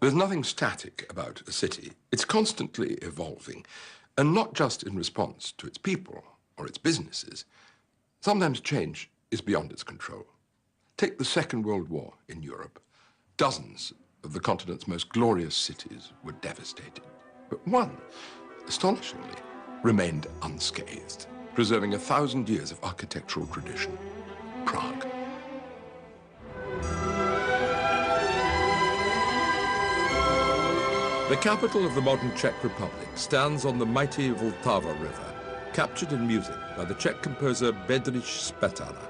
There's nothing static about a city. It's constantly evolving, and not just in response to its people or its businesses. Sometimes change is beyond its control. Take the Second World War in Europe. Dozens of the continent's most glorious cities were devastated, but one, astonishingly, remained unscathed, preserving 1,000 years of architectural tradition: Prague. The capital of the modern Czech Republic stands on the mighty Vltava River, captured in music by the Czech composer Bedřich Smetana.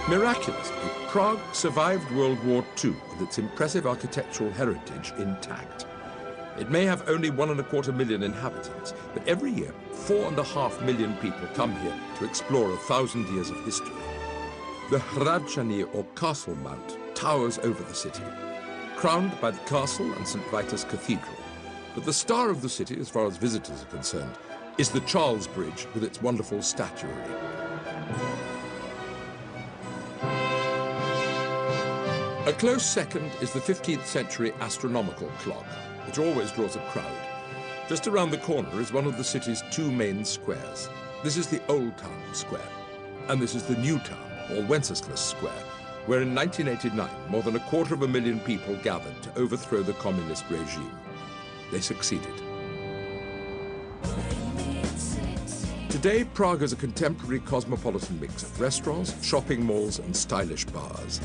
Miraculously, Prague survived World War II with its impressive architectural heritage intact. It may have only 1.25 million inhabitants, but every year 4.5 million people come here to explore 1,000 years of history. The Hradčany, or Castle Mount, towers over the city, crowned by the castle and St. Vitus Cathedral. But the star of the city, as far as visitors are concerned, is the Charles Bridge with its wonderful statuary. A close second is the 15th century astronomical clock, which always draws a crowd. Just around the corner is one of the city's two main squares. This is the Old Town Square, and this is the New Town, or Wenceslas Square, where in 1989 more than 250,000 people gathered to overthrow the communist regime. They succeeded. Today, Prague is a contemporary cosmopolitan mix of restaurants, shopping malls, and stylish bars.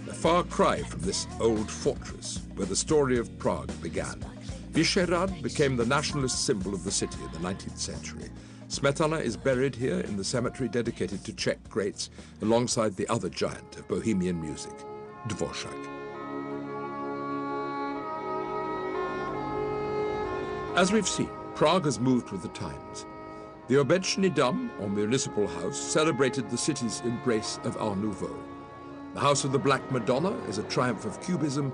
A far cry from this old fortress where the story of Prague began. Vyšehrad became the nationalist symbol of the city in the 19th century. Smetana is buried here in the cemetery dedicated to Czech greats, alongside the other giant of Bohemian music, Dvořák. As we've seen, Prague has moved with the times. The Obecní dom, or municipal house, celebrated the city's embrace of Art Nouveau. The House of the Black Madonna is a triumph of Cubism,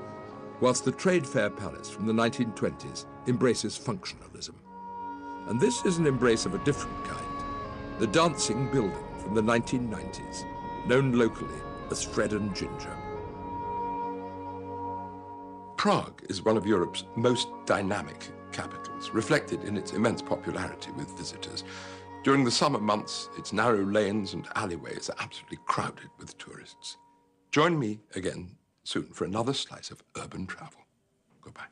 whilst the Trade Fair Palace from the 1920s embraces functionalism. And this is an embrace of a different kind, the Dancing Building from the 1990s, known locally as Fred and Ginger. Prague is one of Europe's most dynamic capitals, reflected in its immense popularity with visitors. During the summer months, its narrow lanes and alleyways are absolutely crowded with tourists. Join me again soon for another slice of urban travel. Goodbye.